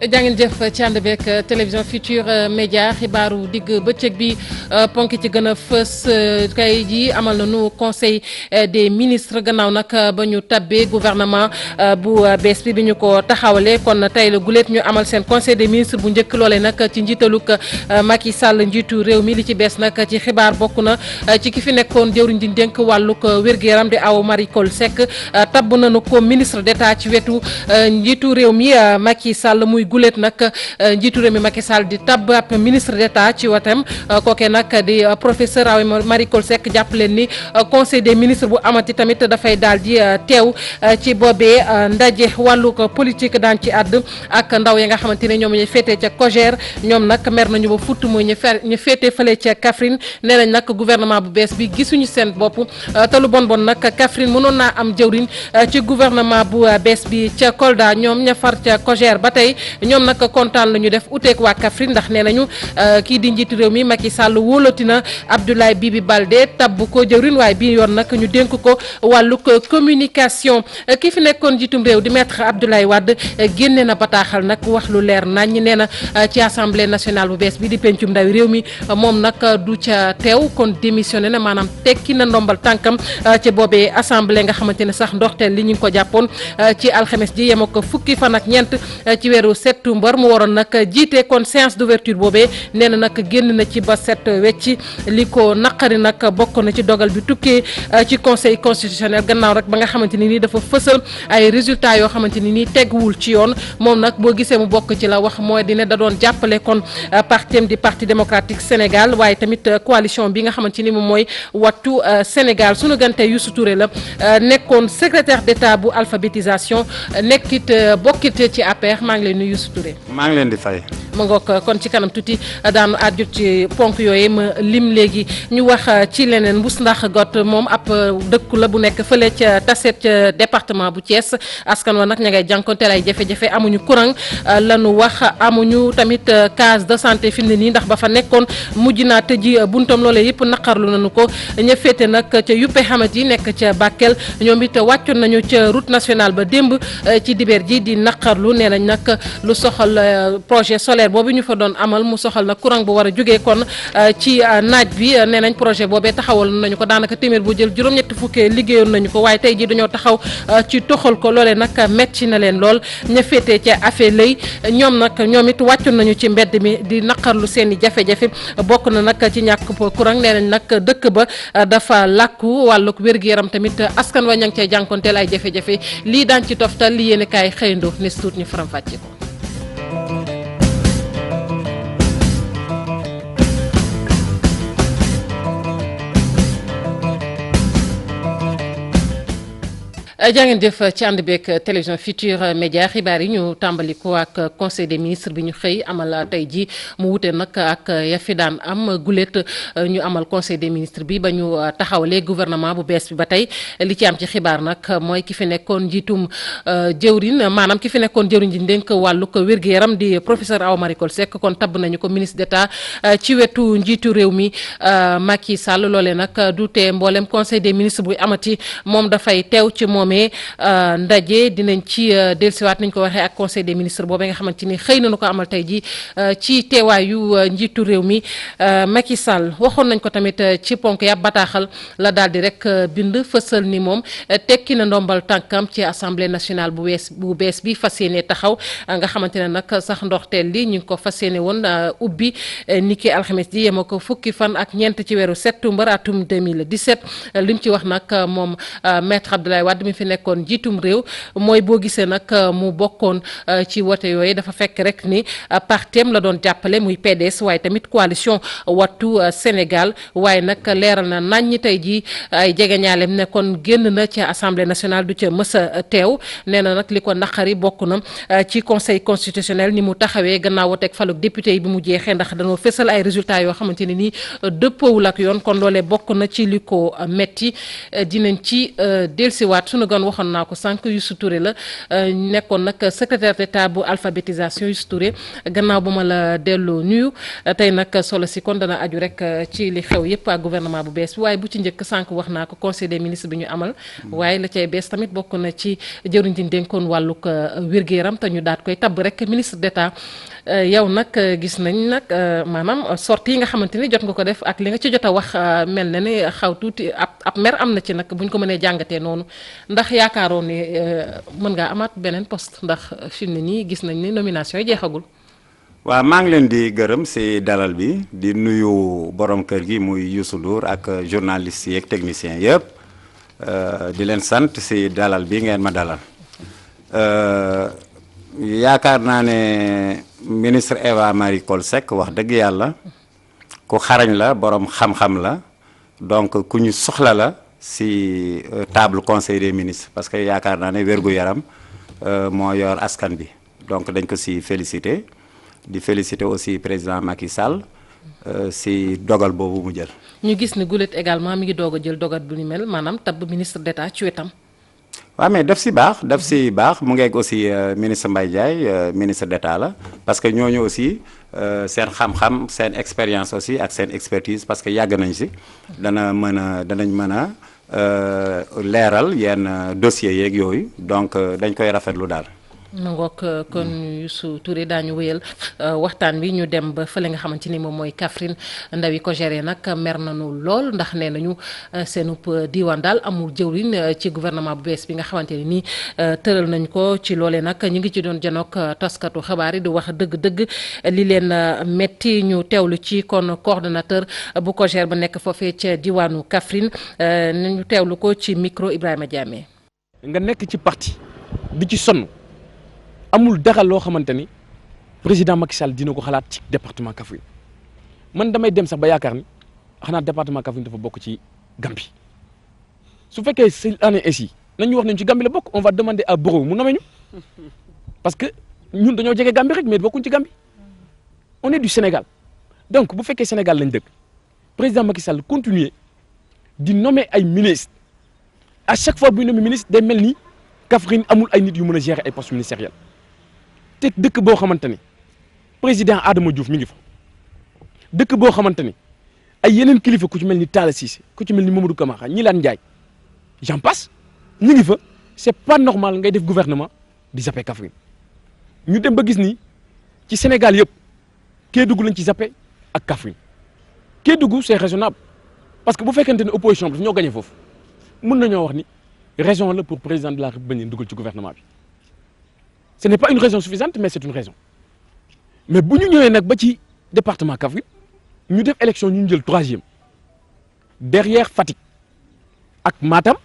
jàngeen jëf ci ànd beeg télévision Futurs Médias xibaaru digg bëccëg bi ponk ci gën a fës kay ji amal nañu conseil des ministres gannaaw nag ba ñu tabbee gouvernement bu bees bi ñu ko taxawalee kon tey la guléet ñu amal seen conseil des ministres bu njëkk loolee nag ci njiitalug Macky Sall njiitu réew mi li ci bees nag ci xibaar bokk na ci ki fi nekkoon jëwriñ di dénk wàllug wér-gu-yaram di Awa Marie Coll Seck tabb nañu ko ministre d'État ci wetu njiitu réew mi Macky Sall muy guléet nag njiitu réew mi Macky Sall di tabb ab ministre d'État ci wetam kooke nag di professeur Awa Marie Coll Seck jàpp leen ni conseil des ministres bu amati tamit dafay daal di teew ci boobee ndaje wàllug politique daan ci àdd ak ndaw yi nga xamante ne ñoom ñu féetee ca COJER ñoom nag mer nañu ba futt mooy ñu féetee fële ca Kaffrine nee nañ nag gouvernement bu bees bi gisuñu seen bopp te lu bon nag Kaffrine mënoon naa am jëwriñ ci gouvernement bu bees bi ca Kolda ñoom ña far ca COJER ba tey ñoom nag kontaan la ñu def uteek waa Kaffrine ndax nee nañu kii di njiitu réew mi Macky Sall wóolatina Abdoulaye Bibi Baldé tabb ko jëwriñ waaye bii yoon nag ñu dénk ko wàllug communication ki fi nekkoon njiitum réew di maître Abdoulaye Wade génne na bataaxal nag wax lu leer nañ nee na ci assemblée nationale bu bees bi di pencum ndawi réew mi moom nag du ca teew kon démissionné na maanaam tekki na ndombal tànkam ci boobee assemblée nga xamante ne sax ndoxteel li ñu ngi ko jàppoon ci alxames ji yem ak fukki fan ak ñeent ci weeru septembre mu waroon nag jiite kon séance d'ouverture boobee nee na nag génn na ci ba set wecci li ko naqari nag bokk na ci dogal bi tukkee ci conseil constitutionnel gannaaw rek ba nga xamante ni nii dafa fësal ay résultats yoo xamante ni nii teguwul ci yoon moom nag boo gisee mu bokk ci la wax mooy dina da doon jàppale kon partem di parti démocratique Sénégal waaye tamit coalition bi nga xamante ni moom mooy wattu Sénégal sunu gante Youssou Touré la nekkoon secrétaire d'État bu alphabétisation nekkit bokkit ci APR maa ngi lay nuyu Youssou Touré. maa ngi leen di fay. ma ngoog kon ci kanam tuuti daanu àjjut ci ponk yooyu ma lim léegi ñu wax ci leneen Mbus Ndax Got moom ab dëkku la bu nekk fële ca Tassette ca département bu Thiès askan wa nag ña ngay jànkonteel ay jafe-jafe amuñu courant lanu wax amuñu tamit case de santé fi mu ne nii ndax ba fa nekkoon mujj naa tëji buntam loolee yëpp naqarlu nañu ko ña féete nag ca Yuppe Xamat yi nekk ca Bakel ñoom it wàccoon nañu ca route nationale ba démb ci dibeer ji di naqarlu nee nañ nag lu soxal projet solaire boobu ñu fa doon amal mu soxal nag courant bu war a jógee kon ci naaj bi nee nañ projet boobee taxawal nañu ko daanaka téeméer boo jël juróom-ñetti fukkee liggéeyoon nañu ko waaye tey jii dañoo taxaw ci toxal ko loolee nag metti na leen lool ña féetee ca affaire lay ñoom it wàccoon nañu ci mbedd mi di naqarlu seen i jafe-jafe bokk na nag ci ñàkk courant nee nañ nag dëkk ba dafa làkku wàllug wér-gu-yaram tamit askan wa ña ngi cay jànkonteel ay jafe-jafe lii daan ci toftal li yéen kaay xëyandoo nes tuut ñu faram fàcce ko. jàngeen jëf ci ànd beeg télévision Futurs Médias xibaar yi ñu tàmbali ko ak conseil des ministres bi ñu xëy amal tey ji mu wute nag ak ya fi daan am gulet ñu amal conseil des ministres bi ba ñu taxawalee gouvernement bu bees bi ba tey li ci am ci xibaar nag mooy ki fi nekkoon njiitum jëwrin maanaam ki fi nekkoon jëwrin ji dénk wàllu ko wér-gu-yaram di professeur Awa Marie Coll Seck kon tabb nañu ko ministre d'État ci wetu njiitu réew mi Macky Sall loolee nag du tee mboolem conseil des ministres buy amati moom dafay teew ci moomee ndaje dinañ ci dellusiwaat nañ ko waxee ak conseil des ministres boobee nga xamante ni xëy nañu ko amal tey ji ci teewaayu njiitu réew mi Macky Sall waxoon nañ ko tamit ci ponk ya bataaxal la daal di rek bind fësal ni moom tekki na ndombal tànkam ci assemblée nationale bu bees bi fas yéene taxaw nga xamante ne nag sax ndoxteel li ñu ngi ko fas yéene woon ubbi niki alxames ji yema ko fukki fan ak ñeent ci weeru septembre atum 2017 lim ci wax nag moom maître Abdoulaye Wade mi fi nekkoon jiitum réew mooy boo gisee nag mu bokkoon ci wote yooyu dafa fekk rek ni partem la doon jàppale muy PDS waaye tamit coalition wattu Sénégal waaye nag leeral na nañ ñi tey ji ay jegeñaalem ne kon génn na ci assemblée nationale du ca mës a teew nee na nag li ko naqari bokk na ci conseil constitutionnel ni mu taxawee gannaaw woteeg faluk député yi bi mu jeexee ndax dañoo fésal ay résultats yoo xamante ne nii dëppoowul ak yoon kon loolee bokk na ci li ko metti dinañ ci dellusiwaat sunu toogan waxoon naa ko sànq Youssou Touré la nekkoon nag secrétaire d'État bu alphabétisation Youssou Touré gannaaw ba ma la delloo nuyu tey nag solo si kon dana aju rek ci li xew yëpp ak gouvernement bu bees bi waaye bu ci njëkk sànq wax naa ko conseil des ministres bi ñu amal waaye la cay bees tamit bokk na ci jëruñ ji dénkoon wàllug wér-gu-yaram te ñu daat koy tabb rek ministre d'État yow nag gis nañ nag maanaam sortie yi nga xamante ni jot nga ko def ak li nga ci jot a wax mel na ni xaw tuuti ab mer am na ci nag buñ ko mënee jàngatee noonu ndax yaakaaroon ni mën ngaa amaat beneen poste ndax fi mu ne nii gis nañ ni nomination yi jeexagul. waaw maa ngi leen di gërëm ci dalal bi di nuyu borom kër gi muy Youssou Ndour ak journalistes yi ak techniciens yëpp di leen sant ci dalal bi ngeen ma dalal yaakaar naa ne ministre Eva Marie Coll Seck wax dëgg yàlla ku xarañ la borom xam-xam la donc ku ñu soxla la ci table conseil des ministres parce que yaakaar naa ne wér-gu-yaram moo yor askan bi donc dañ ko ci féliciter. di féliciter aussi président Macky Sall ci dogal boobu mu jël. ñu gis ni Goulet également mi ngi doog a jël dogal bu ni mel maanaam tabb ministre d'État ci wetam. waaw mais daf ci baax mu ngeeg aussi ministre Mbaye Ndiaye ministre d'État la parce que ñooñu aussi seen xam-xam seen expérience aussi ak seen expertise parce que yàgg nañ ci danañ mën a leeral yenn dossiers yeeg yooyu donc dañ koy rafetlu daal. nangook kon Youssou Touré daañu wéyal waxtaan bi ñu dem ba fële nga xamante ni moom mooy Kaffrine ndaw yi ko géré nag mer nañu lool ndax nee nañu seenub diwaan daal amul jëwriñ ci gouvernement bu bees bi nga xamante ne nii tëral nañ ko ci loolee nag ñu ngi ci doon janook taskatu xabaar yi di wax dëgg-dëgg li leen metti ñu teewlu ci kon coordonnateur bu ko géré ba nekk foofee ca diwaanu Kaffrine ñu teewlu ko ci micro Ibrahima Diamé. nga nekk ci parti di ci sonn. amul dara loo xamante ni président Macky Sall dina ko xalaat ci département Kaffrine man damay dem sax ba yaakaar ni xanaa département Kaffrine dafa bokk ci Gambie su fekkee c'est année ainsi nañu wax nañ ci Gambie la bokk on va demander à Barrow mu nommé ñu parce que ñun dañoo jege Gambie rek mais bokkuñ ci Gambie on est du Sénégal donc bu fekkee Sénégal lañ dëkk président Macky Sall continuer di nommer ay ministres à chaque fois buy nommer ministre day mel ni Kaffrine amul ay nit yu mën a gérer ay postes ministériels. te dëkk boo xamante ni président Adama Diouf mi ngi fa dëkk boo xamante ni ay yeneen kilifa ku ci mel ni Talla Cissé ku ci mel ni Mamadou Camara Gnilane Ndiaye j'en passe ñu ngi fa c'est pas normal ngay def gouvernement di zappé Kaffrine ñu dem ba gis ni ci Sénégal yëpp Kédougou lañ ci zappé ak Kaffrine Kédougou c'est raisonnable parce que bu fekkente ne opposition bi daf ñoo gagné foofu mën nañoo wax ni raison la pour président de la République bañ a dugal ci gouvernement bi. Ce n'est pas une raison suffisante mais c'est une raison mais bu ñu ñëwee nag ba ci département Kaffrine ñu def élection ñu jël 3e derrière Fatick ak Matam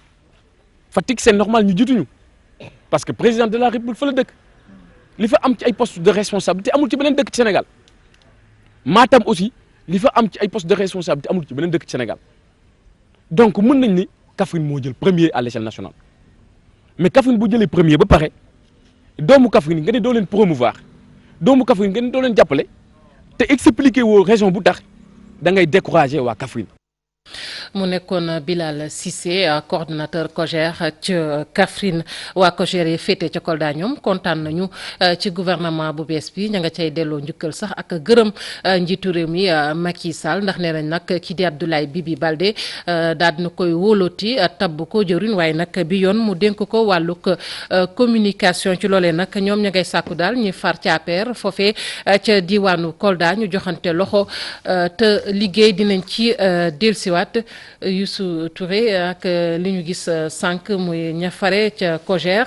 Fatick c'est normal ñu jiituñu parce que président de la République fa la dëkk li fa am ci ay postes de responsabilité amul ci beneen dëkk ci Sénégal Matam aussi li fa am ci ay postes de responsabilité amul ci beneen dëkk ci Sénégal donc mën nañ ni Kaffrine moo jël premier à l'échelle nationale mais Kaffrine bu jëlee premier ba pare. doomu Kaffrine nga ne doo leen promouvoir doomu Kaffrine nga ne doo leen jàppale te expliquer woo raison bu tax da ngay décourager waa Kaffrine. mu nekkoon Bilal Cissé coordonnateur COJER ca Kaffrine waa COJER yi féete ca Kolda ñoom kontaan nañu ci gouvernement bu bees bi ña nga cay delloo njukkal sax ak gërëm njiitu réew mi Macky Sall ndax nee nañ nag kii di Abdoulaye Bibi Baldé daal dina koy wóolooti tabb ko jëriñ waaye nag bi yoon mu dénk ko wàllug communication ci loolee nag ñoom ña ngay sàkku daal ñi far ca APR foofee ca diwaanu Kolda ñu joxante loxo te liggéey dinañ ci dellusiwaat Youssou Touré ak li ñu gis sànq muy ña fare ca COJER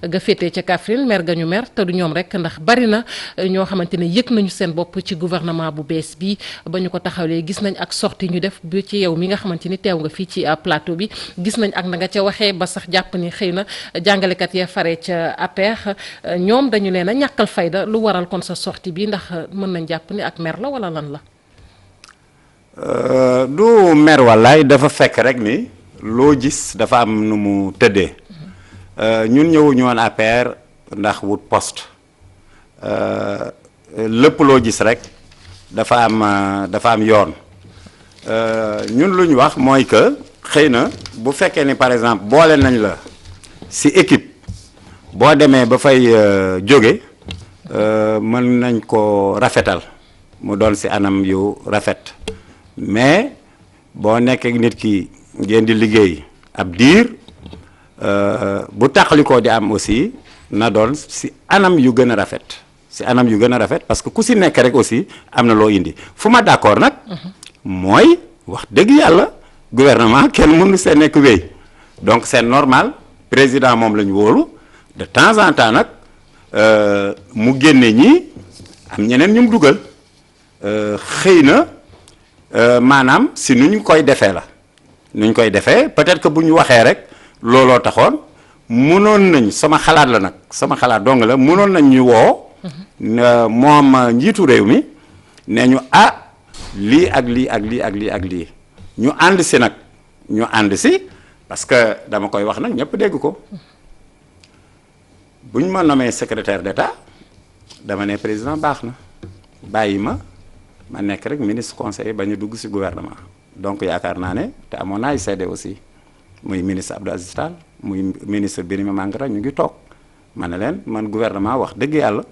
ga féete ca Kaffrine mer ga ñu mer te du ñoom rek ndax bari na ñoo xamante ne yëg nañu seen bopp ci gouvernement bu bees bi ba ñu ko taxawlee gis nañ ak sortie ñu def bi ci yow mi nga xamante ni teew nga fii ci plateau bi gis nañ ak na nga ca waxee ba sax jàpp ni xëy na jàngalekat ya fare ca APR ñoom dañu leen a ñàkkal fayda lu waral kon sa sortie bi ndax mën nañ jàpp ni ak mer la wala lan la. du mer wallaay dafa fekk rek ni loo gis dafa am nu mu tëddee ñun ñëwuñu woon APR ndax wut poste lépp loo gis rek dafa am yoon ñun lu ñu wax mooy que xëy na bu fekkee ni par exemple boole nañ la si équipe boo demee ba fay jóge mën nañ ko rafetal mu doon si anam yu rafet mais boo nekkee nit ki ngeen di liggéey ab diir bu taxalikoo di am aussi na doon si anam yu gën a rafet si anam yu gën a rafet parce que ku si nekk rek aussi am na loo indi fu ma d'accord nag mooy wax dëgg yàlla gouvernement kenn mënu see nekk wéy donc c'est normal président moom la ñu wóolu de temps en temps nag mu génne ñi am ñeneen ñu mu dugal xëy na maanaam si nu ñu koy defee la nu ñu koy defee peut-être que bu ñu waxee rek looloo taxoon mënoon nañ sama xalaat la nag sama xalaat dong la mënoon nañ ñu woo moom njiitu réew mi ne ñu lii ak lii ak lii ak lii ak lii ñu ànd si nag ñu ànd si parce que dama koy wax nag ñëpp dégg ko bu ñu ma nommé secrétaire d'État dama ne président baax na bàyyi ma nekk rek ministre conseiller ba ñu dugg si gouvernement donc yaakaar naa ne te amoon naa ay seede aussi muy ministre Abdou Aziz Tall muy ministre Birima Mangara ñu ngi toog ma ne leen man gouvernement wax dëgg yàlla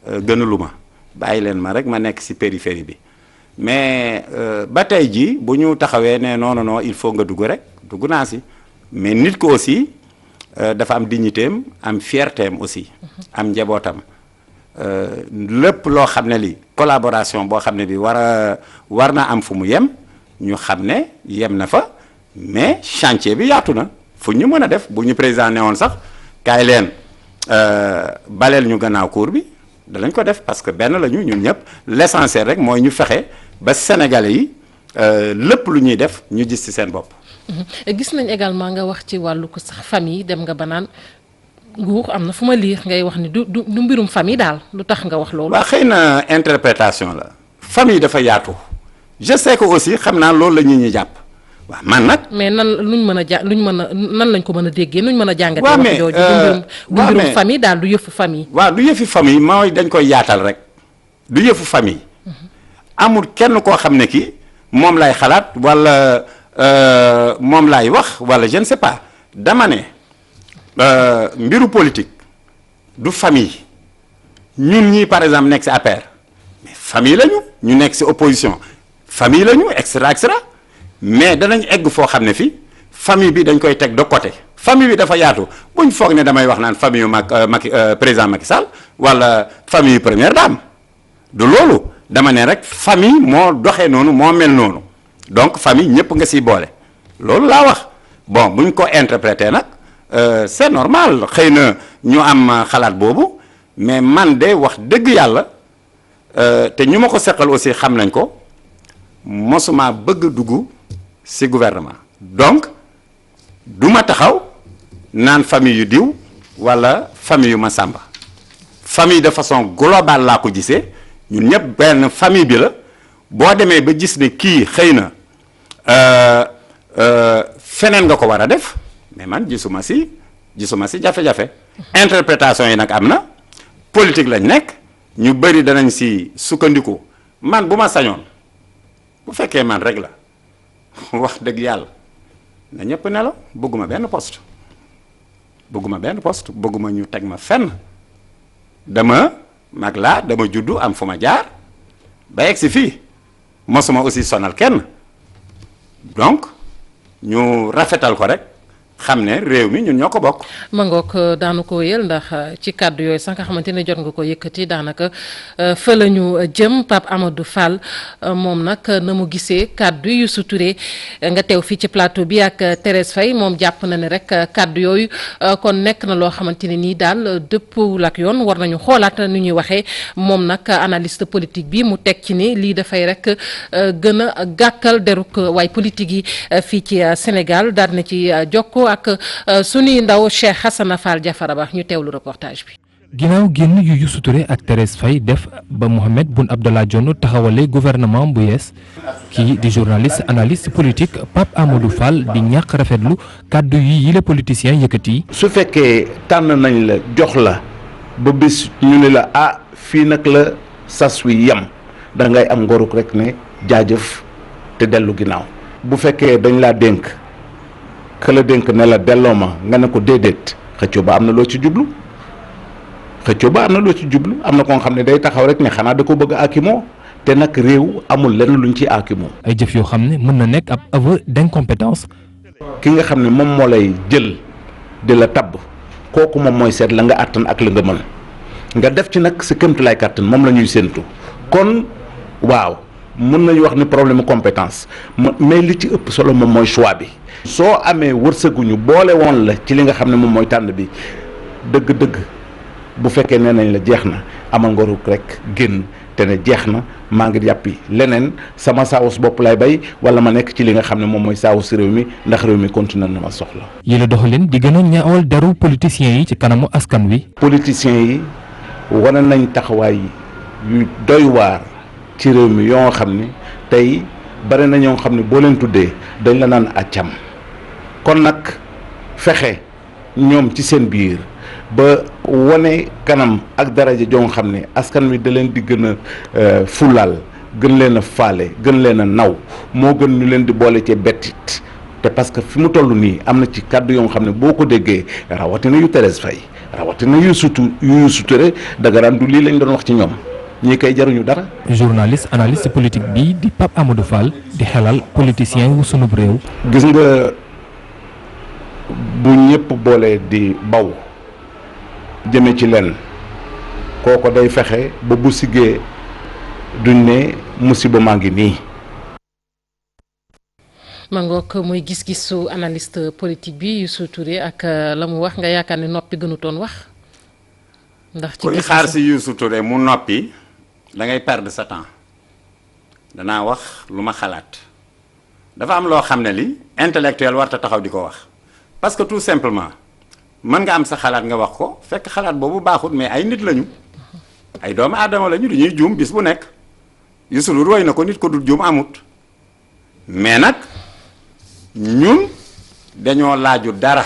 gënalu ma bàyyi leen ma rek ma nekk si périphérie bi mais ba tey jii bu ñu taxawee ne non il faut nga dugg rek dugg naa si mais nit ko aussi dafa am dignité am am fierté am aussi am njabootam lépp loo xam ne li collaboration boo xam ne bi war na am fu mu yem ñu xam ne yem na fa mais chantier bi yaatu na fu ñu mën a def bu ñu président ne woon sax kaay leen baleel ñu gannaaw cour bi danañ ko def parce que benn la ñun ñëpp l'essentiel rek mooy ñu fexe ba Sénégalais yi lépp lu ñuy def ñu gis ci seen bopp. gis nañ également nga wax ci wàllu ko sax famille dem nga ba naan nguur am na fu ma liir ngay wax ni du mbirum famille daal lu tax nga wax loolu. waaw xëy na interprétation la famille dafa yaatu je sais que aussi xam naa loolu la ñuy jàpp waaw man nag. mais nan luñ mën a nan lañ ko mën a déggee nuñ mën a jàngatee. waaw mais wax jooju du mbirum famille daal du yëfu famille. waaw du yëfi famille mooy dañ koy yaatal rek du yëfu famille amul kenn koo xam ne ki moom lay xalaat wala moom lay wax wala je ne sais pas dama ne mbiru politique du famille ñun ñii par exemple nekk ci APR mais famille lañu ñu nekk ci opposition famille lañu et cetera mais danañ egg foo xam ne fi famille bi dañ koy teg de côté famille bi dafa yaatu buñ foog ne damay wax naan famille yu président Macky Sall wala famille yu première dame du loolu dama ne rek famille moo doxee noonu moo mel noonu donc famille ñëpp nga siy boole loolu laa wax bon buñ ko interpréter nag c'est normal xëy na ñu am xalaat boobu mais man de wax dëgg yàlla te ñu ma ko seqal aussi xam nañ ko mosuma bëgg dugg ci gouvernement donc du ma taxaw naan famille yu diw walla famille yu ma sàmba famille de façon globale laa ko gisee ñun ñëpp benn famille bi la boo demee ba gis ne kii xëy na feneen nga ko war a def mais man gisuma ci jafe-jafe interprétation yi nag am na politique lañ nekk ñu bari danañ ci sukkandiku man bu ma sañoon bu fekkee man rek la wax dëgg yàlla na ñëpp ne la bëgguma benn poste bëgguma ñu teg ma fenn dama mag laa dama juddu am fu ma jaar ba egg si fii mosuma aussi sonal kenn donc ñu rafetal ko rek xam ne réew mi ñun ñoo ko bokk. ma ngoog daanu ko wéyal ndax ci kàddu yooyu sax nga xamante ne jot nga ko yëkkati daanaka fa la ñu jëm Pape Amadou Fall moom nag na mu gisee kàddu yu suturé nga teew fii ci plateau bi ak Thérèse Faye moom jàpp na ne rek kàddu yooyu kon nekk na loo xamante ne nii daal dëppwul ak yoon war nañu xoolaat nu ñuy waxee moom nag analyste politique bi mu teg ci ni lii dafay rek gën a gàkkal deruk waay politique yi fii ci Sénégal daal na ci jokko ak sunuy ndaw Cheikh Hassana Fall Diafara Ba ñu teewlu reportage bi. ginnaaw génn yu Youssou Touré ak Thérèse Faye def ba Mohamed Boun Abdallah Dionne taxawale gouvernement bu yees kii di journaliste analyste politique Pape Amadou Fall di ñàkk rafetlu kàddu yi yile politiciens yëkkati. su fekkee tànn nañ la jox la ba bis ñu ne la fii nag la sas wi yem da ngay am ngoruk rek ne jaajëf te dellu ginnaaw bu fekkee dañ laa dénk ka la dénk ne la delloo ma nga ne ko déedéet xëccoo ba am na loo ci jublu am na ko nga xam ne day taxaw rek ne xanaa da ko bëgg a akimoo te nag réew amul lenn luñ ci akimoo. ay jëf yoo xam ne mën na nekk ab aveu d'incompétence. ki nga xam ne moom moo lay jël di la tabb kooku moom mooy seet la nga àttan ak la nga mën nga def ci nag sa kéemtulaay kàttan moom la ñuy séentu kon waaw mën nañu wax ni problème compétence mais li ci ëpp solo moom mooy choix bi. soo amee wërsëguñu boole woon la ci li nga xam ne moom mooy tànn bi dëgg-dëgg bu fekkee nee nañ la jeex na amal ngoruk rek génn te ne jeex na maa ngi yàppi leneen sama saawus bopp lay bay wala ma nekk ci li nga xam ne moom mooy saawus réew mi ndax réew mi continué na ma soxla. yi la doxalin di gën a ñaawal deru politiciens yi ci kanamu askan wi. politiciens yi wane nañ taxawaay yu doy waar ci réew mi yoo xam ne tey bari na ñoo xam ne boo leen tuddee dañ la naan accam kon nag fexe ñoom ci seen biir ba wane kanam ak daraja joo xam ne askan wi da leen di gën a fulaal gën leen a faale gën leen a naw moo gën ñu leen di boole ci bettit te parce que fi mu toll nii am na ci kàddu yoo xam ne boo ko déggee rawatina yu Thérèse Faye rawatina yu suture daga daan du lii lañ doon wax ci ñoom ñi koy jaruñu dara. journaliste analyste politique bi di Pape Amadou Fall di xelal politicien wu sunub réew. gis nga bu ñëpp boolee di baw jëme ci leen kooko day fexe ba bu siggee duñ ne musiba maa ngi nii. mangook muy gis-gisu analyste politique bi Youssou Touré ak la mu wax nga yaakaar ne noppi gënutoon wax. ndax ci kuy xaar si Youssou Touré mu noppi da ngay perdre sa temps danaa wax lu ma xalaat dafa am loo xam ne li intellectuel warta taxaw di ko wax parce que tout simplement mën nga am sa xalaat nga wax ko fekk xalaat boobu baaxut mais ay nit lañu ay doomu aadama lañu dañuy juum bis bu nekk Youssou Ndour roy na ko nit ko dul juum amut mais nag ñun dañoo laaju dara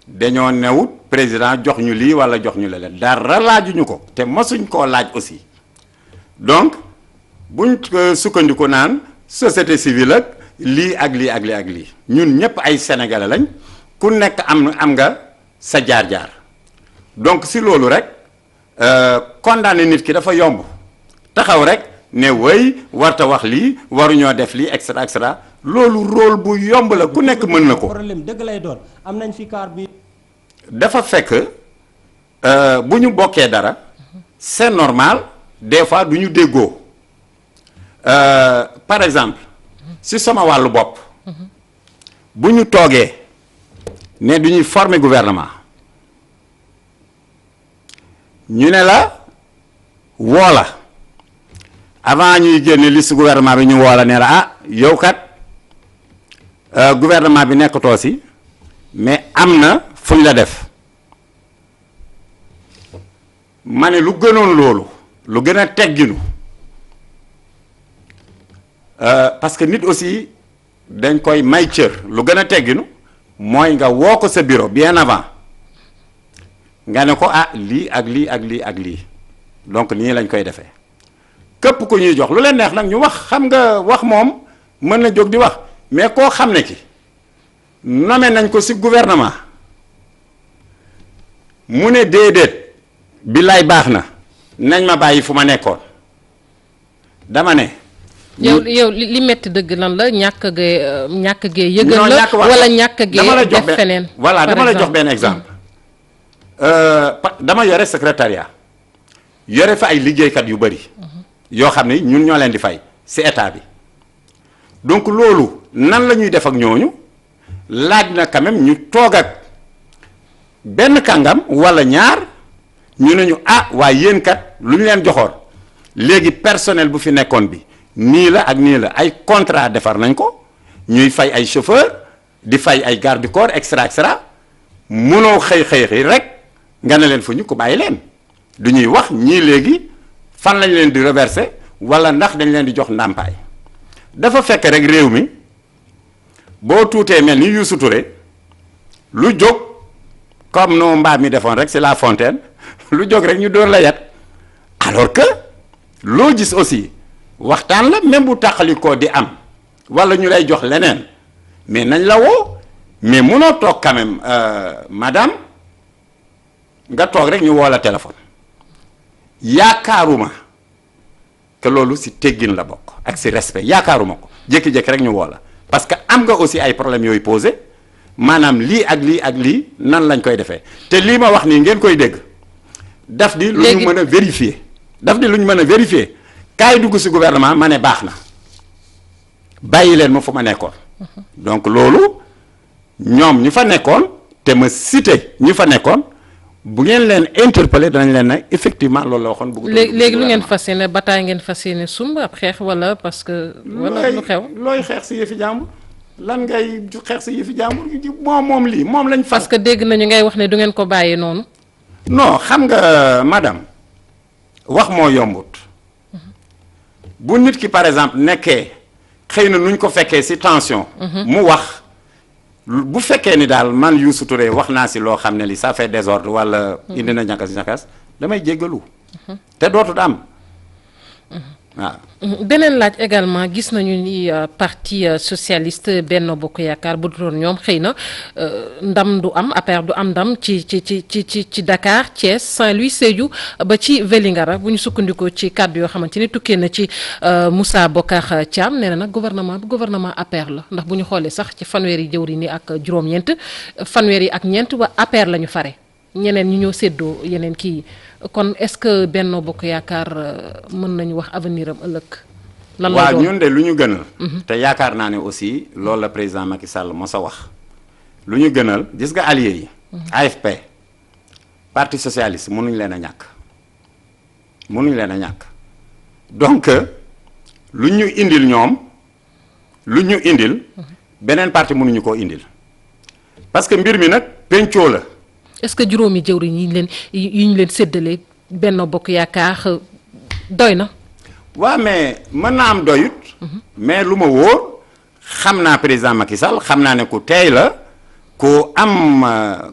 dañoo newut président jox ñu lii wala jox ñu la dara laajuñu ko te mosuñ koo laaj aussi donc buñ sukkandiku naan société civile ak lii ak lii ak lii ak lii ñun ñëpp ay sénégalais lañ ku nekk am nga sa jaar-jaar donc si loolu rek condamné nit ki dafa yomb taxaw rek ne wéy warta wax lii waruñoo def lii et cetera loolu rôle bu yomb la ku nekk mën na ko. problème dëgg lay doon am nañ fi car bi. dafa fekk bu ñu bokkee dara c'est normal des fois du ñu déggoo par exemple si sama wàllu bopp bu ñu toogee ne du ñuy former gouvernement ñu ne la woo la avant ñuy génne liste gouvernement bi ñu woo la ne la ah yow kat gouvernement bi nekkatoo si mais am na fu ñu la def ma ne lu gënoon loolu lu gën a tegginu parce que nit aussi dañ koy may cër lu gën a tegginu mooy nga woo ko sa bureau bien avant nga ne ko ah lii ak lii ak lii ak lii donc nii lañ koy defee képp ku ñuy jox lu leen neex nag ñu wax xam nga wax moom mën na jóg di wax mais koo xam ne ki nommé nañ ko ci gouvernement mu ne déedéet billaay baax na nañ ma bàyyi fu ma nekkoon dama ne. yow li metti dëgg lan la ñàkk gee yëgal la wala ñàkk gee def feneen. voilà dama la jox benn exemple. dama yore secrétariat yore fa ay liggéeykat yu bari yoo xam ne ñun ñoo leen di fay ci état bi donc loolu nan la ñuy def ak ñooñu laaj na quand même ñu toog ak benn kàngam walla ñaar ñu ne ñu ah waaye yéen kat lu ñu leen joxoon léegi personnel bu fi nekkoon bi nii la ak nii la ay contrat defar nañ ko ñuy fay ay chauffeur di fay ay garde du corps et cetera mënoo xëy rek nga ne leen fu ñu ko bàyyi leen du ñuy wax ñii léegi fan lañ leen di reverser walla ndax dañ leen di jox ndàmpaay dafa fekk rek réew mi boo tuutee mel ni Youssou Touré lu jóg comme no mbaam mi defoon rek c'est la fontaine lu jóg rek ñu dóor la yat alors que loo gis aussi waxtaan la même bu tàqalikoo di am walla ñu lay jox leneen mais nañ la woo mais munoo toog quand même madame nga toog rek ñu woo la téléphone yaakaaruma que loolu ci teggin la bokk ak ci respect yaakaaruma ko jékki-jékki rek ñu woo la parce que am nga aussi ay problèmes yooyu posé maanaam lii ak lii ak lii nan lañ koy defee te lii ma wax nii ngeen koy dégg daf di lu ñu mën a vérifier daf di lu ñu mën a vérifier kaay dugg ci gouvernement ma ne baax na bàyyi leen ma fu ma nekkoon donc loolu ñoom ñu fa nekkoon te ma cité ñu fa nekkoon bu ngeen leen interpeller danañ leen nag effectivement loolu la waxoon. bëgg léegi lu ngeen fas yéene bataay ngeen fas yéene sumb ab xeex wala parce que. wala lu xew looy xeex ci yëfi jàmbur lan ngay xeex ci yëfi jàmbur moom lii moom lañ. parce que dégg nañu ngay wax ne du ngeen ko bàyyi noonu. non xam nga madame wax moo yombut bu nit ki par exemple nekkee xëy na nuñ ko fekkee ci tension. mu wax. bu fekkee ni daal man Youssou Touré wax naa ci loo xam ne li ça fait désordre walla indi na ñakas damay jéggalu te dootul am waaw. beneen laaj également gis nañu ni parti socialiste Benno Bokk Yaakaar bu doon ñoom xëy na ndam du am APR du am ndam ci Dakar Thiès Saint-Louis Sédhiou ba ci Vélingara bu ñu sukkandikoo ci kàddu yoo xamante ni tukkee na ci Moussa Bocar Thiam nee na nag gouvernement bi gouvernement APR la ndax bu ñu xoolee sax ci fanweeri jëwriñ yi ak juróom-ñeent fanweer yi ak ñeent wa APR la ñu fare ñeneen ñi ñoo séddoo yeneen kii kon est-ce que Benno Bokk Yaakaar mën nañu wax avenir am ëllëg. lan la doon waaw ñun de lu ñu gënal. te yaakaar naa ne aussi loolu la président Macky Sall moo sa wax lu ñu gënal gis nga allié yi. AFP parti socialiste mënuñ leen a ñàkk mënuñ leen a ñàkk donc lu ñu indil ñoom lu ñu indil beneen parti mënuñu koo indil parce que mbir mi nag pencoo la. est-ce que juróomi jëwriñ yi ñu leen séddale Benno Bokk Yaakaar doy na. waaw mais mën naa am doyut. mais lu ma wóor xam naa président Macky Sall xam naa ne ku teey la ku am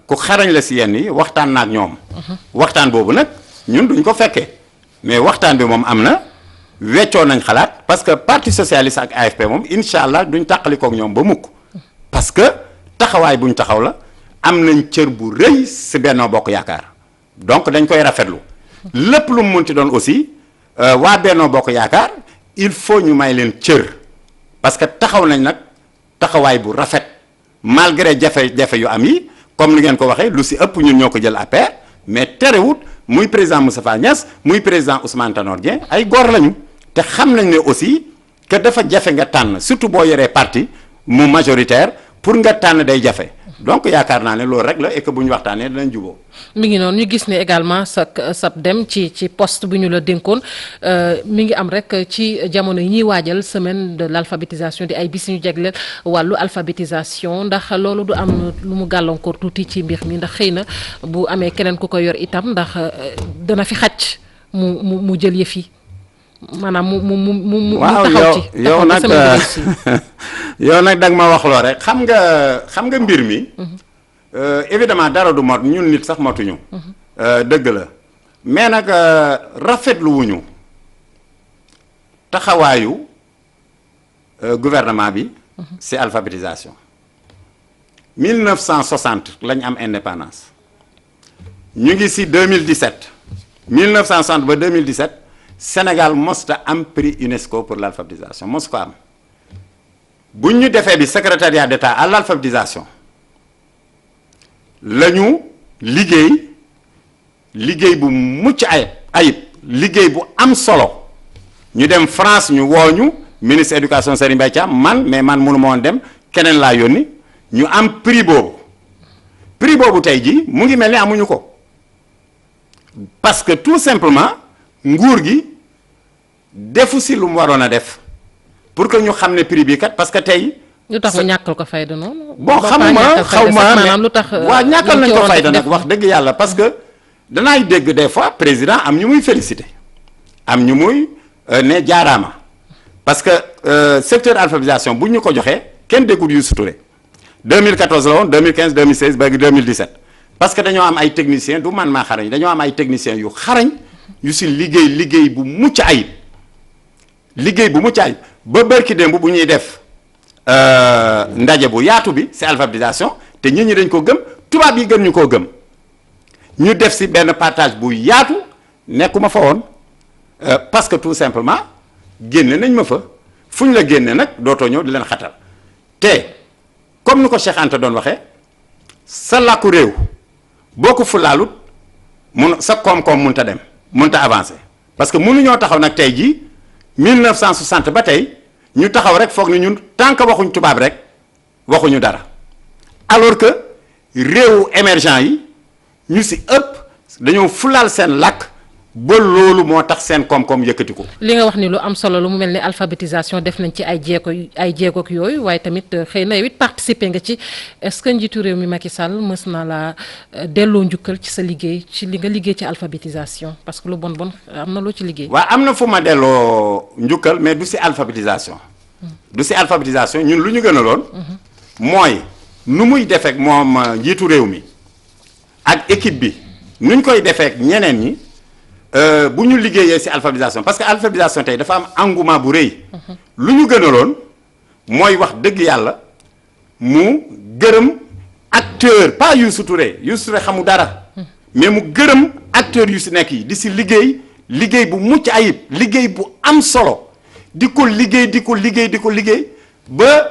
ku xarañ la ci yenn yi waxtaan na ak ñoom. waxtaan boobu nag ñun duñ ko fekkee mais waxtaan bi moom am na weccoo nañ xalaat parce que parti socialiste ak AFP moom incha allah duñ tàqalikook ñoom ba mukk parce que taxawaay buñ taxaw la. am nañ cër bu rëy ci Benno Bokk Yaakaar donc dañ koy rafetlu lépp lu mu munti doon aussi waa Benno Bokk Yaakaar il faut ñu may leen cër parce que taxaw nañ nag taxawaay bu rafet malgré jafe-jafe yu am yi comme ni ngeen ko waxee lu ci ëpp ñun ñoo ko jël APR mais terewut muy président Moustapha Niasse muy président Ousmane Tanor Dieng ay góor lañu te xam nañ ne aussi que dafa jafe nga tànn surtout boo yoree parti mu majoritaire pour nga tànn day jafe. donc yaakaar naa ne loolu rek la et que bu ñu waxtaanee dinañ juboo mi ngi noonu ñu gis ne également sa dem ci poste bu ñu la dénkoon mi ngi am rek ci jamono yi ñuy waajal semaine de l'alphabétisation di ay bis ñu jagleel wàllu alphabétisation ndax loolu du am lu mu gàllankoor tuuti ci mbir mi ndax xëy na bu amee keneen ku ko yor itam ndax dana fi xaj mu jël yëf yi maanaam mu taxaw ci yow nag yow nag dag ma waxloo rek xam nga mbir mi évidemment dara du mot ñun nit sax motuñu dëgg la mais nag rafetlu wuñu taxawaayu gouvernement bi ci alphabétisation 1960 lañ am indépendance ñu ngi ci 2017 1960 ba 2017 Sénégal mosta am prix UNESCO pour l'alphabétisation mos ko am bu ñu defee bi secrétariat d'État à l'alphabétisation la ñu liggéey bu mucc ayib liggéey bu am solo ñu dem France ñu wooñu ministre éducation Serigne Mbaye Thiam man mënu ma woon dem keneen laa yónni ñu am prix boobu tey jii mu ngi mel ni amuñu ko parce que tout simplement nguur gi defu si lu mu waroon a def pour que ñu xam ne prix bi kat parce que tey. lu tax mu ñàkkal ko fayda noonu. bon xaw ma maanaam lu tax. waaw ñàkkal nañ ko fayda nag wax dëgg yàlla parce que danaay dégg des fois président am ñu muy félicité am ñu muy ne jaaraama parce que secteur alphabétisation bu ñu ko joxee kenn déggul Youssou Touré 2014 la woon 2015 2016 ba 2017 parce que dañoo am ay techniciens du man maa xarañ dañoo am ay techniciens yu xarañ yu si liggéey bu mucc ayib ba bërki démb bu ñuy def ndaje bu yaatu bi ci alphabétisation te nit ñi dañ ko gëm tubaab yi gën ñu koo gëm ñu def ci benn partage bu yaatu nekkuma fa woon parce que tout simplement génne nañ ma fa fu ñu la génne nag dootoo ñëw di leen xatal te comme ni ko Cheikh Anta doon waxee sa làkku réew boo ko fulaalut mun sa koom-koom mënut a dem mënut a avancer parce que mënuñoo taxaw nag tey jii 1960 ba tey ñu taxaw rek foog ni ñun tant que waxuñ tubaab rek waxuñu dara alors que réewu émergent yi ñu ci ëpp dañoo fulaal seen làkk ba loolu moo tax seen koom-koom yëkkati ko. li nga wax ni lu am solo lu mu mel ni alphabétisation def nañ ci ay jéego yooyu waaye tamit xëy na yow it participer nga ci est-ce que njiitu réew mi Macky Sall mës na la delloo njukkal ci sa liggéey ci li nga liggéey ci alphabétisation parce que lu bon am na loo ci liggéey. waaw am na fu ma delloo njukkal mais du ci alphabétisation. du ci alphabétisation ñun lu ñu gënaloon. mooy nu muy defeek moom njiitu réew mi ak équipe bi nuñ koy defeek ñeneen ñi. bu ñu liggéeyee ci alphabétisation parce que alphabétisation tey dafa am engouement bu rëy. lu ñu gënaloon mooy wax dëgg yàlla mu gërëm acteur pas Youssou Touré xamu dara. mais mu gërëm acteurs yu ci nekk yi di ci liggéey bu mucc ayib liggéey bu am solo di ko liggéey ba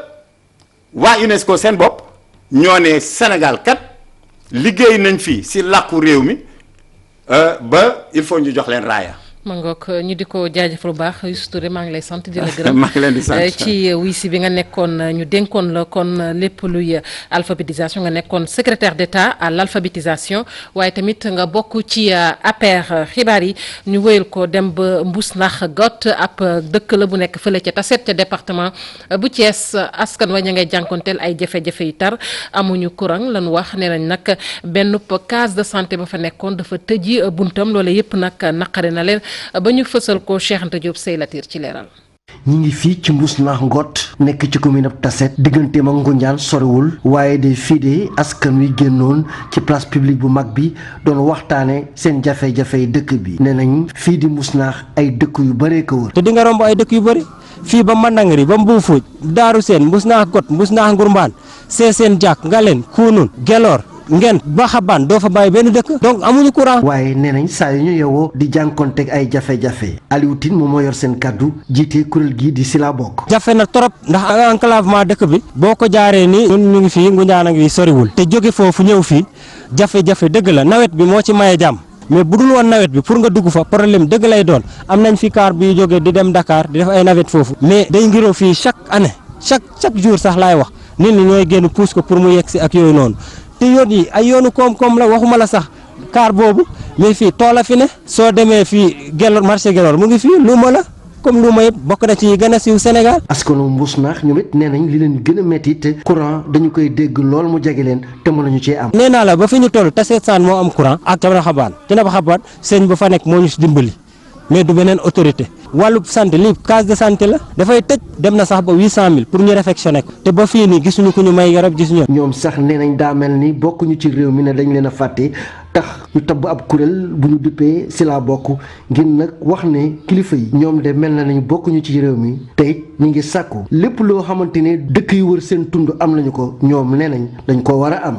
waa UNESCO seen bopp ñoo ne Sénégal kat liggéey nañ fi ci làkku réew mi. ba il faut ñu jox leen raaya. ma ngoog ñu di ko jaajëfal bu baax Youssou Touré maa ngi lay sant di la gërëm maa ngi leen di sant ci wuy si bi nga nekkoon ñu dénkoon la kon lépp luy alphabétisation nga nekkoon secrétaire d'État à l'alphabétisation waaye tamit nga bokk ci APR xibaar yi ñu wéyal ko dem ba Mbousnakh Got ab dëkk la bu nekk fële ca Tassette ca département bu Thiès askan wa ña ngay jànkonteel ay jafe-jafe yu tar amuñu courant lañu wax nee nañ nag benn case de santé ba fa nekkoon dafa tëji buntam loole yëpp nag naqari na leen ba ñu fësal ko Cheikh Anta Diop Seylatir ci leeral. ñi ngi fii ci Mbousnakh Got nekk ci commune ab Tassette digganteem ak Ngoundiane soriwul waaye de fii de askan wi génnoon ci place publique bu mag bi doon waxtaane seen jafe-jafe dëkk bi nee nañ fii di Mbousnakh ay dëkk yu bëree ko wër. te di nga romb ay dëkk yu bëri fii ba Mandangari ba Mbuufuuj Daaru Seen Mbousnakh Got Mbousnakh Ngourbaan Seeseen Diak Ngalen Kunun Gelor Ngent ba Xabaan doo fa bàyyi benn dëkk donc amuñu courant. waaye nee nañ saa yu ñu yewoo di jànkonteeg ay jafe-jafe Aliou Tine moom moo yor seen kàddu jiite kuréel gii di si la bokk. jafe na trop ndax enclavement dëkk bi boo ko jaaree ni ñun ñu ngi fii Ngoundiane a ngi soriwul te jóge foofu ñëw fii jafe-jafe dëgg la nawet bi moo ci maye jàmm mais bu dul woon nawet bi pour nga dugg fa problème dëgg lay doon am nañ fi car bi jóge di dem Dakar di def ay navette foofu mais day ngiroo fii chaque année chaque jour sax laay wax nit ñi ñooy génn pousse ko pour mu yegg si ak yooyu noonu. te yoon yi ay yoonu koom-koom la waxuma la sax car boobu mais fii tool a fi ne soo demee fii Gelor marché Gelor mu ngi fii luuma la comme luuma yëpp bokk na ci yi gën a siiw Sénégal. askanu Mbousnakh ñoom it nee nañ li leen gën a métti te courant dañu koy dégg lool mu jege leen te mënuñu cee am. nee naa la ba fi ñu toll Tassette Sane moo am courant ak Thiénaba Xabane Thiénaba Xabane sëñ ba fa nekk moo ñu si dimbali mais du beneen autorité wàllu santé lii case de santé la dafay tëj dem na sax ba 800000 pour ñu réfectionné ko te ba fii nii gisuñu ku ñu may garab gisuñu. ñoom sax nee nañ daa mel ni bokkuñu ci réew mi ne dañ leen a fàtte tax ñu tabb ab kuréel bu ñu duppee si la bokk ngir nag wax ne kilifa yi ñoom de mel na nañu bokkuñu ci réew mi te it ñu ngi sàkku lépp loo xamante ne dëkk yu wër seen tund am nañu ko ñoom nee nañ dañ ko war a am.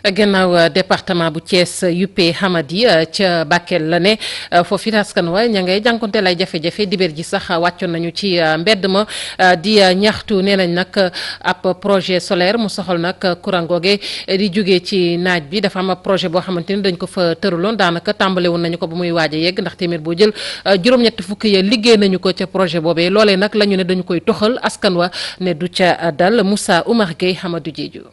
gannaaw département bu Thiès Yuppé Hamadi ca Bakel la ne foofu it askan wa ña ngay jànkonteel ay jafe-jafe dibéer ji sax wàccoon nañu ci mbedd ma di ñaxtu nee nañ nag ab projet solaire mu soxal nag courant googe di jógee ci naaj bi dafa am ab projet boo xamante ni dañ ko fa tëraloon daanaka tàmbale woon nañu ko ba muy waaj a yegg ndax téeméer boo jël juróom-ñett fukk ya liggéey nañu ko ca projet boobee loolee nag la ñu ne dañu koy toxal askan wa ne du ca dal Moussa Oumar Gueye Hamadou Diédhiou.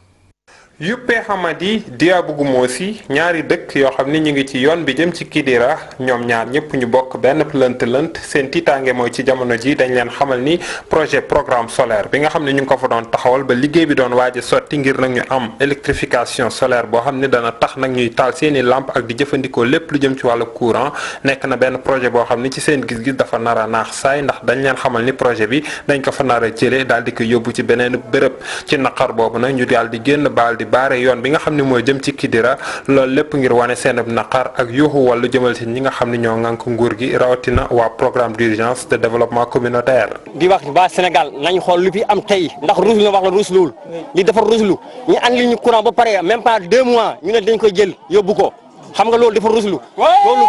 Yuppé Hamadi Diabougou Mossi ñaari dëkk yoo xam ni ñu ngi ci yoon bi jëm ci Kidira ñoom ñaar ñëpp ñu bokk benn lënt seen tiitaange mooy ci jamono ji dañ leen xamal ni projet programme solaire bi nga xam ne ñu ngi ko fa doon taxawal ba liggéey bi doon waaj a sotti ngir nag ñu am électrification solaire boo xam ne dana tax nag ñuy taal seeni lampe ak di jëfandikoo lépp lu jëm ci wàllu courant nekk na benn projet boo xam ni ci seen gis-gis dafa nar a naax saay ndax dañ leen xamal ni projet bi dañ ko fa nar a jëlee daal di ko yóbbu ci beneen bërëb ci naqar boobu nag ñu daal di génn baal di baare yoon bi nga xam ne mooy jëm ci Kidira loolu lépp ngir wane seen naqar ak yuuxu wàllu jëmal ci ñi nga xam ne ñoo ŋànk nguur gi rawatina waa programme d'urgence de développement communautaire. di wax ba Sénégal nañ xool lu fi am tey ndax ruus la wax la ruusluwul li dafa ruuslu ñu andi ñu courant ba pare même pas 2 mois ñu ne dañ koy jël yóbbu ko xam nga loolu dafa ruuslu loolu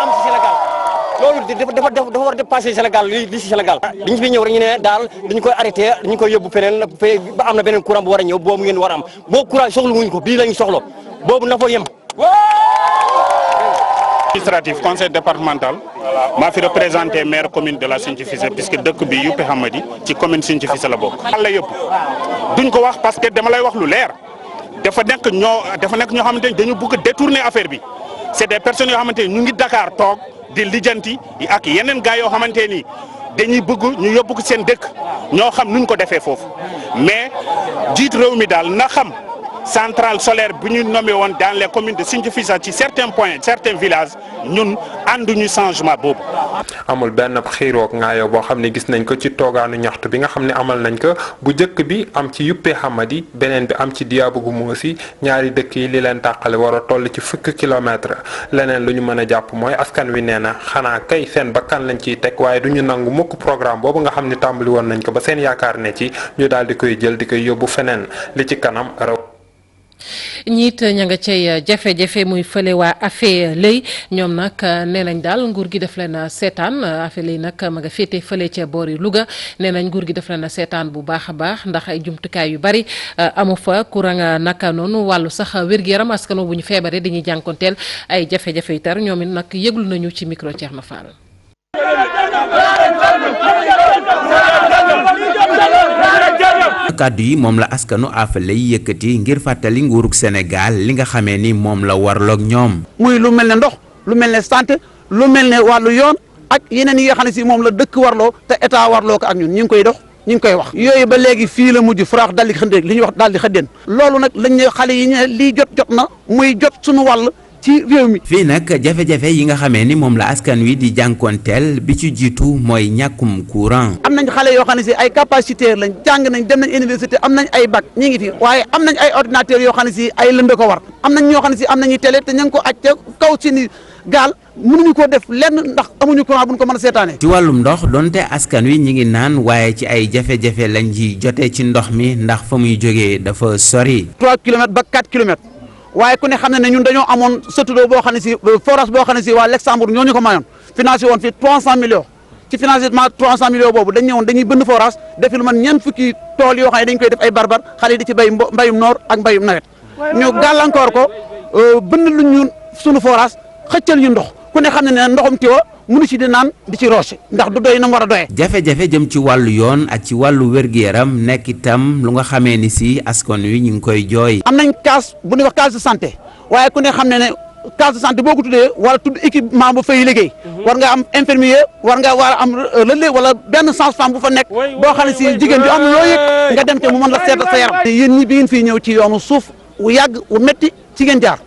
am ci Sénégal loolu dafa war a dépassé Sénégal li ci Sénégal dañu fi ñëw rek ñu ne daal dañu koy arrêté dañu koy yóbbu feneen ba am na beneen courant bu war a ñëw boobu ngeen war a am boobu courant soxla wuñ ko bii lañu soxla boobu na fa yem. Administratif conseil départemental maa fi représenté maire commune de la Sinthiou Fissé puisque dëkk bi Yuppé Hamady ci commune Sinthiou Fissé la bokk. xale yëpp duñ ko wax parce que dama lay wax lu leer dafa nekk ñoo xamante ni dañu bëgg détourner affaire bi c'est des personnes yoo xamante ni ñu ngi Dakar toog di lijjanti ak yeneen gars yoo xamante ni dañuy bëgg ñu yóbbu ko seen dëkk ñoo xam nuñ ko defee foofu mais jiit réew mi daal na xam. Centrale solaire bu ñu nommé woon dans les communes de Sinthiou Fissé ci certains points certains villages ñun ànduñu changement boobu. amul benn xiiroog ngaayoo boo xam ne gis nañ ko ci toogaanu ñaxtu bi nga xam ne amal nañ ko bu njëkk bi am ci Yuppé Hamady beneen bi am ci Diabougou Mossi ñaari dëkk yi li leen tàqale war a toll ci fukki kilomètre leneen lu ñu mën a jàpp mooy askan wi nee na xanaa kay seen bakkan lañ ciy teg waaye du ñu nangu mukk programme boobu nga xam ne tàmbali woon nañ ko ba seen yaakaar ne ci ñu daal di koy jël di koy yóbbu feneen li ci kanam raw. ñiit ña nga cay jafe-jafe muy fële waa affaire lay ñoom nag nee nañ daal nguur gi def leen seetaan affaire lay nag ma nga féete fële ca boori Louga nee nañ nguur gi def leen seetaan bu baax a baax ndax ay jumtukaay yu bari amu fa courant naka noonu wàllu sax wér-gu-yaram askan bu ñu feebaree dañuy jànkonteel ay jafe-jafe yu tar ñoom it nag yëglu nañu ci micro Thierno Fall. kàddu yi moom la askanu Afale yi yëkkati ngir fàttali nguurug Sénégal li nga xamee ni moom la warloog ñoom. muy lu mel ne ndox lu mel ne santé lu mel ne wàllu yoon ak yeneen yi nga xam ne si moom la dëkk warloo te état warloo ko ak ñun ñu ngi koy dox ñu ngi koy wax. yooyu ba léegi fii la mujj furaax daal di xëndéeg li ñuy wax daal di xëddeen loolu nag lañ ne xale yi ne lii jot na muy jot suñu wàll. ci réew mi. fii nag jafe-jafe yi nga xamee ni moom la askan wi di jànkoonteel bi ci jiitu mooy ñàkkum courant. am nañ xale yoo xam ne si ay capacitaire lañ jàng nañ dem nañ université am nañ ay bac ñi ngi fi waaye am nañ ay ordinateurs yoo xam ne si ay lëmbe ko war am nañ ñoo xam ne si am nañu télé te ña ngi ko aj te kaw seeni gaal mënuñu ko def lenn ndax amuñu courant bu ñu ko mën a seetaanee. ci wàllum ndox donte askan wi ñi ngi naan waaye ci ay jafe-jafe lañ ci jotee ci ndox mi ndax fa muy jógee dafa sori. 3 kilomètres ba 4 kilomètres. waaye ku ne xam ne ñun dañoo amoon sëtudoo boo xam ne si forage boo xam ne si waa Luxembourg ñoo ñu ko mayoon financé woon fi 300 millions ci financement 300 millions boobu dañ ñëwoon dañuy bënn forage defi lu man ñeent fukki tool yoo xam ne dañ koy def ay barbar xale yi di ci bay mbayum noor ak mbayum nawet ñu gàllankoor ko bënn lu ñu sunu forage xëccal ñu ndox ku ne xam ne ndoxum tiwa mënu ci di naan di ci roose ndax du doy na mu war a doyee. jafe-jafe jëm ci wàllu yoon ak ci wàllu wér-gu-yaram nekk itam lu nga xamee ni si askan wi ñu ngi koy jooy. am nañ case bu ñuy wax case de santé waaye ku ne xam ne case de santé boo ko tuddee wala tudd équipement bu fay liggéey war nga am infirmier war nga war a am relais wala benn sage-femme bu fa nekk boo xam ne si jigéen bi am loo yëg nga dem te mu mën la seetal sa yaram. yéen ñi bi ngeen fii ñëw ci yoonu suuf wu yàgg wu métti ci ngeen jaar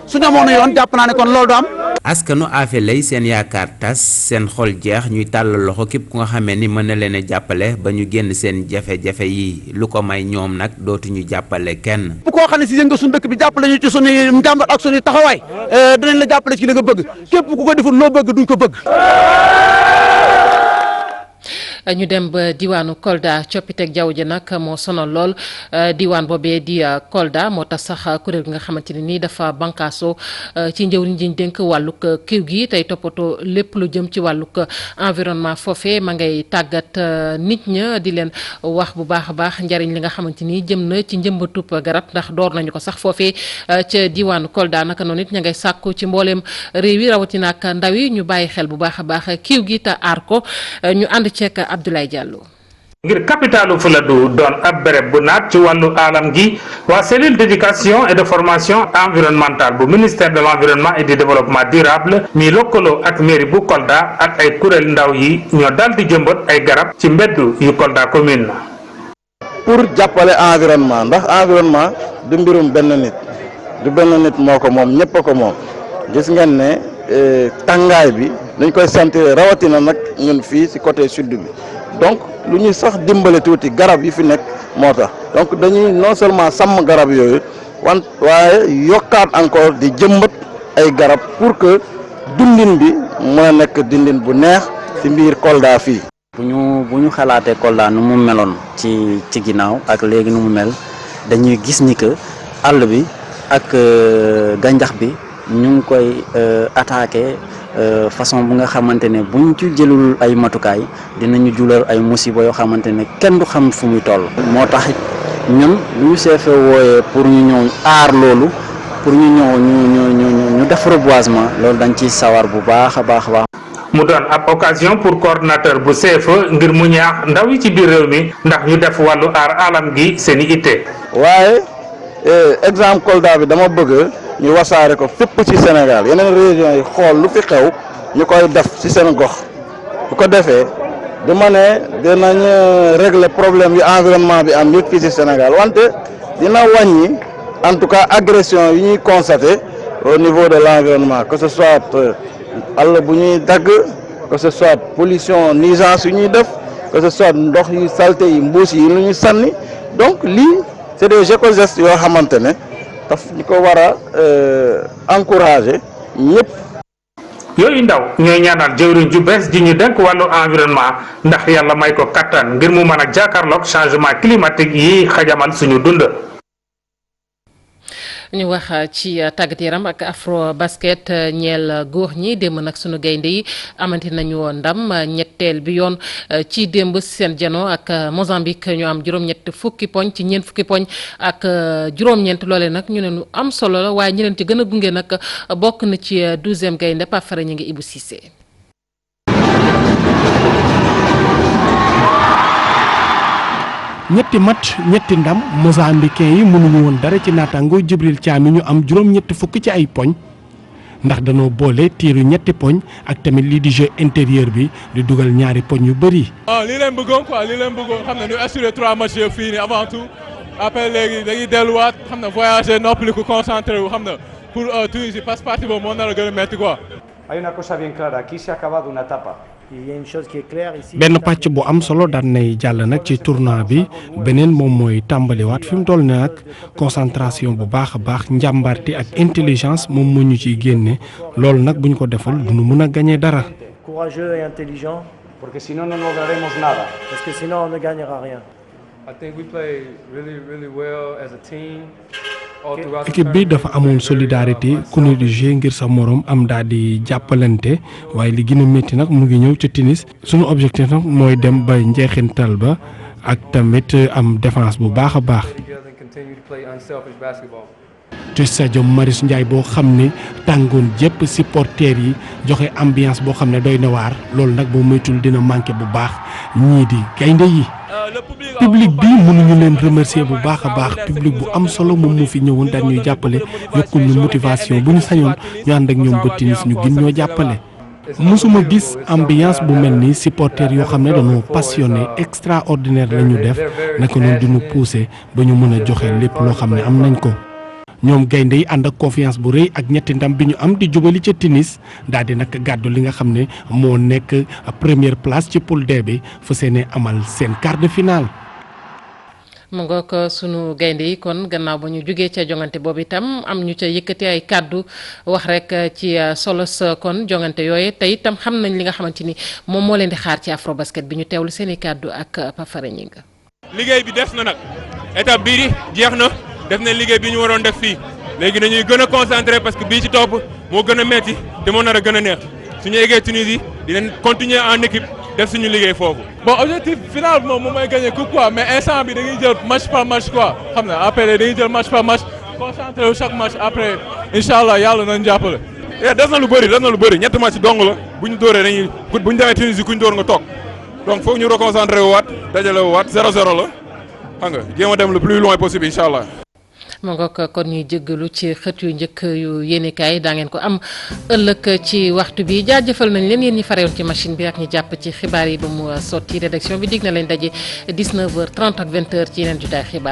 su ñu amoon yoon jàpp naa ne kon loolu du am. askanu Afale seen yaakaar tas seen xol jeex ñuy tàllal loxo képp ku nga xamee ni mën na leen a jàppale ba ñu génn seen jafe-jafe yi lu ko may ñoom nag dootuñu jàppale kenn. bu koo xam ne si yënga suñu dëkk bi jàppale ñu ci suñuy njàmbat ak suñuy taxawaay dinañ la jàppale ci li nga bëgg képp ku ko deful loo bëgg duñ ko bëgg. ñu dem ba diwaanu Kolda coppiteg jaww ji nag moo sonal lool diwaan boobee di Kolda moo tax sax kuréel gi nga xamante ne nii dafa bànqaasoo ci njëwriñ ji ñu dénk wàllug kiw gi tey toppatoo lépp lu jëm ci wàllug environnement foofee ma ngay tàggat nit ña di leen wax bu baax a baax njariñ li nga xamante ni jëm na ci njëmbatub garab ndax door nañu ko sax foofee ca diwaanu Kolda naka noonu it ña ngay sàkku ci mbooleem réew yi rawatina ak ndaw yi ñu bàyyi xel bu baax a baax kiw gi te aar ko ñu ànd ceek Abdoulaye Diallo. ngir capitalu Fuladu doon ab béréb bu naat ci wàllu alam gi waa cellule d'éducation et de formation environnementale bu ministère de l'environnement et du développement durable mi lëkkaloo ak mairie bu Kolda ak ay kuréel ndaw yi ñoo dal di jëmbat ay garab ci mbeddu yu Kolda commune. pour jàppale environnement ndax environnement du mbirum benn nit du benn nit moo ko moom ñëpp a ko moom gis ngeen ne tàngaay bi dañ koy sentir rawatina nag ñun fii ci côté sud bi donc lu ñuy sax dimbale tuuti garab yi fi nekk moo tax donc dañuy non seulement sàmm garab yooyu waaye yokkaat encore di jëmbat ay garab pour que dundin bi mën a nekk dundin bu neex ci biir Kolda fii. bu ñu xalaatee Kolda nu mu meloon ci ginnaaw ak léegi nu mu mel dañuy gis ni que àll bi ak gàncax bi ñu ngi koy attaqué façon bu nga xamante ne buñ ci jëlul ay matukaay dinañu julal ay musiba yoo xamante ne kenn du xam fu muy toll. moo tax ñun lu ñu seefee wooyee pour ñu ñëw aar loolu pour ñu ñëw ñu def reboisement loolu dañ ciy sawar bu baax a baax a baax. mu doon ab occasion pour coordonnateur bu CFE ngir mu ñaax ndaw yi ci biir réew mi ndax ñu def wàllu aar alam gi seen i itte. waaye exemple Kolda bi dama bëgg ñu wasaare ko fépp ci Sénégal yeneen régions yi xool lu fi xew ñu koy def ci seen gox bu ko defee dama ne dinañ régler problème yu environnement bi am yëpp fii ci Sénégal wante dina wàññi en tout cas agression yi ñuy constater au niveau de l'environnement que ce soit àll bu ñuy dagg que ce soit pollution nuisance yu ñuy def que ce soit ndox yu salté yi mbuus yi lu ñu sànni donc lii c'est des éco-gestes yoo xamante ne daf ñu ko war a encourager ñëpp. yooyu ndaw ñooy ñaanal jëwriñ ju bees ji ñu denk wàllu environnement ndax yàlla may ko kattan ngir mu mën a jàkkaarloog changement climatique yi xajamal suñu dund. ñu wax ci tàggat yaram ak afro basket ñeel góor ñi démb nag sunu gaynde yi amante nañu ndam ñetteel bi yoon ci démb seen jano ak Mozambique ñu am juróom-ñett fukki poñ ci ñeent fukki poñ ak juróom-ñeent loole nag ñu ne lu am solo la waaye ñi leen ci gën a gunge nag bokk na ci 12e gaynde Pape Fara ñu ngi Ibou Cissé. ñetti match ñetti ndam mozambicain yi mënuñu woon dara ci naataango Jibril Thiam yi ñu am juróom-ñetti fukk ci ay poñ ndax danoo boole tiiru ñetti poñ ak tamit lii di jeu intérieur bi di dugal ñaari poñ yu bëri. lii leen bëggoon quoi lii leen bëggoon xam ne ñu assurer 3 matchs yëpp fii nii avant tout après léegi dañuy delluwaat xam ne voyager noppaliku concentré wu xam ne pour Tunisie parce que partie boobu moo nar a gën a metti quoi. Hay una cosa bien clara, aquí se ha acabado una etapa. benn pàcc bu am solo daan nay jàll nag ci tournoi bi beneen moom mooy tàmbaliwaat fi mu toll ne nag concentration bu baax a baax njàmbaarte ak intelligence moom moo ñu ciy génne loolu nag bu ñu ko deful duñu mën a gagné dara. Courageux et intelligent. Porque si no, no lograremos nada. Parce que sinon, on ne gagnera rien. I think we play really well as a team. équipe bi dafa amoon solidarité ku ne di jouer ngir sa morom am daal di jàppalante waaye li gën a métti nag mu ngi ñëw ca Tunis sunu objectif nag mooy dem ba njeexintal ba ak tamit am défense bu baax a baax. te stade Marius Ndiaye boo xam ne tàngoon jëpp supporters yi joxe ambiance boo xam ne doy na waar loolu nag boo moytul dina manqué bu baax ñii di gaynde yi. public bi mënuñu leen remercier bu baax a baax public bu am solo moom moo fi ñëwoon dañ ñuy jàppale yokkul ñu motivation bu ñu sañoon ñu ànd ak ñoom ba Tunis ñu gën ñoo jàppale. mësuma gis ambiance bu mel ni supporters yoo xam ne dañoo passionné extraordinaire la ñu def naka noonu diñu pousser ba ñu mën a joxe lépp loo xam ne am nañ ko. ñoom gaynde yi ànd ak confiance bu rëy ak ñetti ndam bi ñu am di jubali ca Tunis daal di nag gàddu li nga xam ne moo nekk première place ci poule D bi fa seene amal seen quart de finale. mu ngoog sunu gaynde yi kon gannaaw ba ñu jógee ca jongante boobu itam am ñu ca yëkkati ay kàddu wax rek ci solos kon jongante yooyu te itam xam nañ li nga xamante ni moom moo leen di xaar ci afro basket bi ñu teewlu seen i kàddu ak Pafara Ñinga. liggéey bi des na nag étape bii jeex na. def nañ liggéey bi ñu waroon def fii léegi dañuy gën a concentré parce que bii ci topp moo gën a metti te moo nar a gën a neex suñu eggee Tunisie dinañ continuer en équipe def suñu liggéey foofu. bon objectif final moom mooy gagner coupe quoi mais instant bi dañuy jël match par match quoi xam na après dañuy jël match par match concentré wu chaque match après incha allah yàlla nañ jàppale. des na lu bëri ñetti match dong la bu ñu dóoree dañuy bu ñu demee Tunisie ku ñu dóor nga toog donc foog ñu reconcentré wu waat dajale wu waat 0-0 la xam nga jéem a dem le plus loin possible incha allah. ma ngoog kon ñuy jéggalu ci xët yu njëkk yu yéenekaay daa ngeen ko am ëllëg ci waxtu bi jaajëfal nañ leen yéen ñi farewoon ci machine bi ak ñi jàpp ci xibaar yi ba mu sotti rédaction bi dig na leen daje 19h30 ak 20h ci yeneen jotaay xibaar